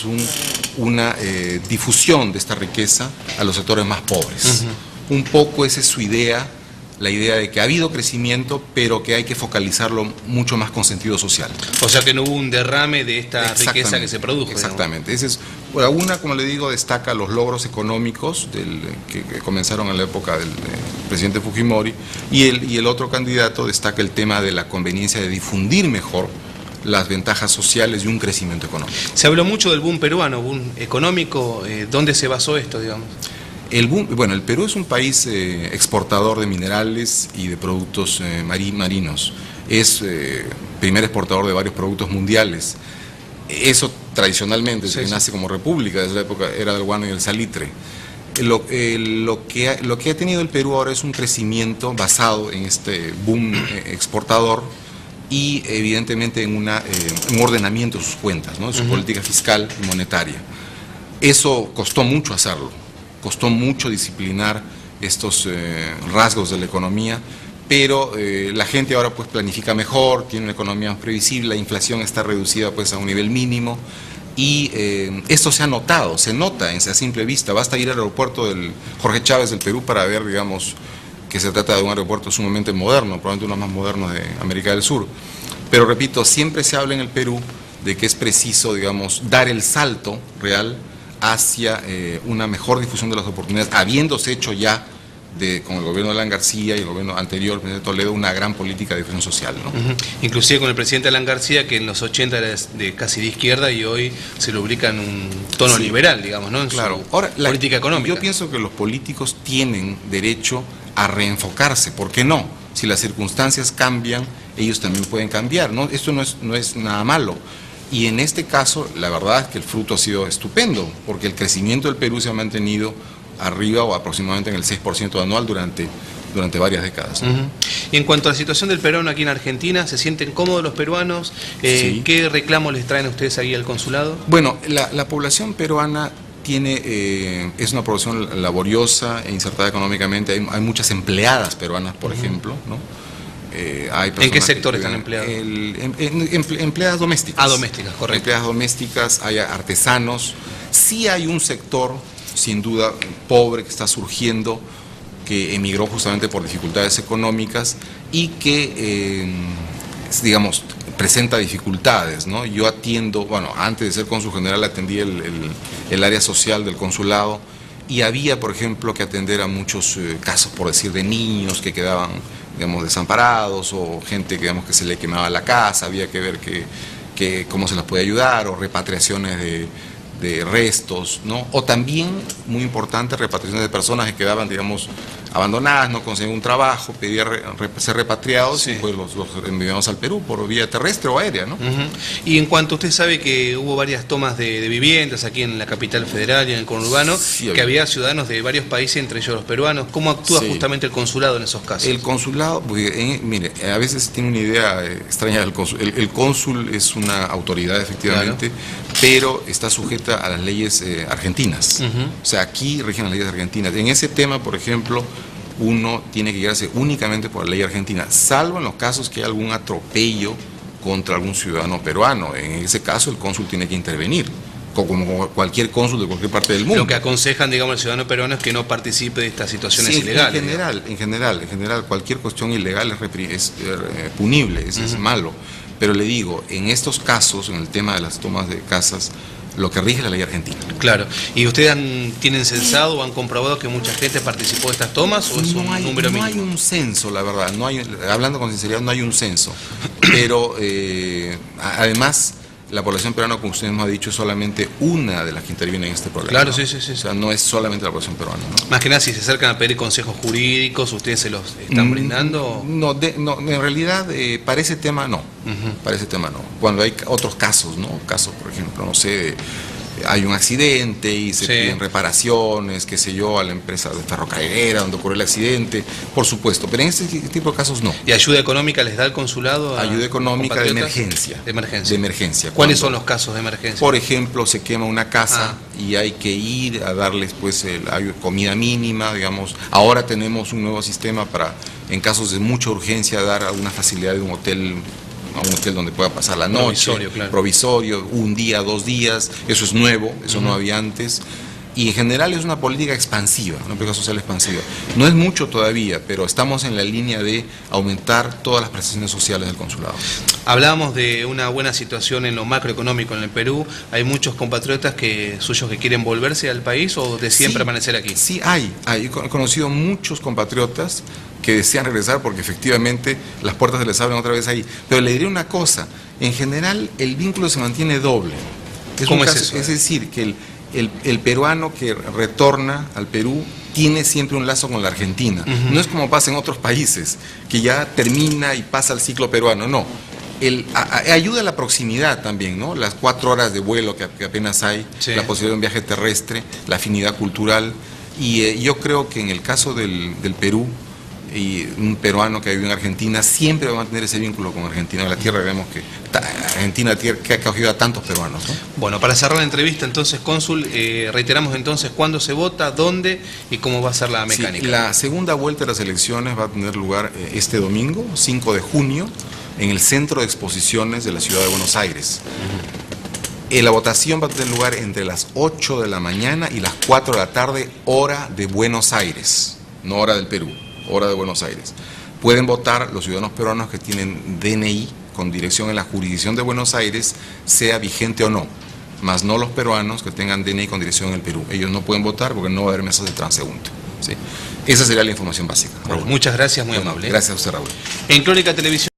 pues una difusión de esta riqueza a los sectores más pobres. Un poco esa es su idea, la idea de que ha habido crecimiento, pero que hay que focalizarlo mucho más con sentido social. O sea que no hubo un derrame de esta riqueza que se produjo. Exactamente. Ese es, bueno, una, como le digo, destaca los logros económicos que comenzaron en la época del presidente Fujimori, y el otro candidato destaca el tema de la conveniencia de difundir mejor las ventajas sociales y un crecimiento económico. Se habló mucho del boom peruano, boom económico. ¿Dónde se basó esto, digamos? El Perú es un país exportador de minerales y de productos marinos. Es primer exportador de varios productos mundiales. Eso tradicionalmente, desde que nace como república, desde la época era del guano y el salitre. Lo que ha tenido el Perú ahora es un crecimiento basado en este boom exportador y evidentemente en un ordenamiento de sus cuentas, ¿no? De su política fiscal y monetaria. Eso costó mucho hacerlo. Costó mucho disciplinar estos rasgos de la economía, pero la gente ahora pues planifica mejor, tiene una economía más previsible, la inflación está reducida pues a un nivel mínimo y esto se ha notado, se nota a simple vista. Basta ir al aeropuerto del Jorge Chávez del Perú para ver, digamos, que se trata de un aeropuerto sumamente moderno, probablemente uno de los más modernos de América del Sur. Pero repito, siempre se habla en el Perú de que es preciso, digamos, dar el salto real hacia una mejor difusión de las oportunidades, habiéndose hecho ya con el gobierno de Alan García y el gobierno anterior, el presidente Toledo, una gran política de difusión social, ¿no? Inclusive con el presidente Alan García, que en los 80 era casi de izquierda y hoy se lo ubica en un tono liberal, digamos, ¿no? En claro. Su política económica. Yo pienso que los políticos tienen derecho a reenfocarse, ¿por qué no? Si las circunstancias cambian, ellos también pueden cambiar, ¿no? Esto no es nada malo. Y en este caso, la verdad es que el fruto ha sido estupendo, porque el crecimiento del Perú se ha mantenido arriba o aproximadamente en el 6% anual durante varias décadas, ¿no? Y en cuanto a la situación del peruano aquí en Argentina, ¿se sienten cómodos los peruanos? Sí. ¿Qué reclamos les traen a ustedes ahí al consulado? Bueno, la población peruana es una población laboriosa e insertada económicamente. Hay muchas empleadas peruanas, por ejemplo, ¿no? ¿En qué sector están empleados? Empleadas domésticas. Ah, domésticas, correcto. Empleadas domésticas, hay artesanos. Sí hay un sector, sin duda, pobre que está surgiendo, que emigró justamente por dificultades económicas y que, digamos, presenta dificultades, ¿no? Yo atiendo, bueno, antes de ser cónsul general atendí el área social del consulado y había, por ejemplo, que atender a muchos casos, por decir, de niños que quedaban, digamos, desamparados, o gente, digamos, que se le quemaba la casa, había que ver cómo se las puede ayudar, o repatriaciones de restos, ¿no? O también, muy importante, repatriaciones de personas que quedaban, digamos, abandonadas, no conseguían un trabajo, pedían ser repatriados, y pues los enviamos al Perú por vía terrestre o aérea, ¿no? Y en cuanto usted sabe que hubo varias tomas de viviendas aquí en la capital federal y en el conurbano, que había ciudadanos de varios países, entre ellos los peruanos, ¿cómo actúa justamente el consulado en esos casos? El consulado, mire, a veces tiene una idea extraña del cónsul. El cónsul es una autoridad, efectivamente, pero está sujeta a las leyes argentinas. O sea, aquí rigen las leyes argentinas. En ese tema, por ejemplo, uno tiene que guiarse únicamente por la ley argentina, salvo en los casos que hay algún atropello contra algún ciudadano peruano. En ese caso el cónsul tiene que intervenir, como cualquier cónsul de cualquier parte del mundo. Lo que aconsejan, digamos, al ciudadano peruano es que no participe de estas situaciones ilegales. En general, cualquier cuestión ilegal es punible, es malo. Pero le digo, en estos casos, en el tema de las tomas de casas, lo que rige es la ley argentina. Claro. ¿Y ustedes tienen censado o han comprobado que mucha gente participó de estas tomas o es un número mínimo? No hay un censo, la verdad. Hablando con sinceridad, no hay un censo. Pero además, la población peruana, como usted mismo ha dicho, es solamente una de las que interviene en este problema. Claro, ¿no? sí. O sea, no es solamente la población peruana, ¿no? Más que nada, si se acercan a pedir consejos jurídicos, ¿ustedes se los están brindando? No, en realidad, para ese tema no. Para ese tema no. Cuando hay otros casos, ¿no? Casos, por ejemplo, no sé, hay un accidente y se piden reparaciones, qué sé yo, a la empresa de ferrocarrilera donde ocurrió el accidente, por supuesto, pero en este tipo de casos no. ¿Y ayuda económica les da el consulado? Ayuda económica de emergencia. De emergencia. ¿Cuáles son los casos de emergencia? Por ejemplo, se quema una casa y hay que ir a darles pues comida mínima, digamos. Ahora tenemos un nuevo sistema para, en casos de mucha urgencia, dar alguna facilidad de un hotel a un hotel donde pueda pasar la noche, provisorio, claro. Provisorio, un día, 2 días, eso es nuevo, eso no había antes. Y en general es una política expansiva, una política social expansiva. No es mucho todavía, pero estamos en la línea de aumentar todas las prestaciones sociales del consulado. Hablábamos de una buena situación en lo macroeconómico en el Perú. ¿Hay muchos compatriotas suyos que quieren volverse al país o deciden permanecer aquí? Sí, he conocido muchos compatriotas que desean regresar porque efectivamente las puertas se les abren otra vez ahí. Pero le diré una cosa, en general el vínculo se mantiene doble. ¿Cómo es eso? Es decir, que el peruano que retorna al Perú tiene siempre un lazo con la Argentina. No es como pasa en otros países, que ya termina y pasa al ciclo peruano, no. Ayuda a la proximidad también, ¿no? Las 4 horas de vuelo que apenas hay, la posibilidad de un viaje terrestre, la afinidad cultural. Y yo creo que en el caso del Perú, y un peruano que vive en Argentina siempre va a mantener ese vínculo con Argentina, la tierra, vemos que Argentina que ha acogido a tantos peruanos, ¿no? Bueno, para cerrar la entrevista entonces, cónsul, reiteramos entonces cuándo se vota, dónde y cómo va a ser la mecánica. Sí, la segunda vuelta de las elecciones va a tener lugar este domingo, 5 de junio, en el Centro de Exposiciones de la Ciudad de Buenos Aires. La votación va a tener lugar entre las 8 de la mañana y las 4 de la tarde, hora de Buenos Aires, no hora del Perú. Hora de Buenos Aires. Pueden votar los ciudadanos peruanos que tienen DNI con dirección en la jurisdicción de Buenos Aires, sea vigente o no, más no los peruanos que tengan DNI con dirección en el Perú. Ellos no pueden votar porque no va a haber mesas de transeúnte, ¿sí? Esa sería la información básica. Bueno, muchas gracias, muy amable. Gracias a usted, Raúl. En Crónica Televisión.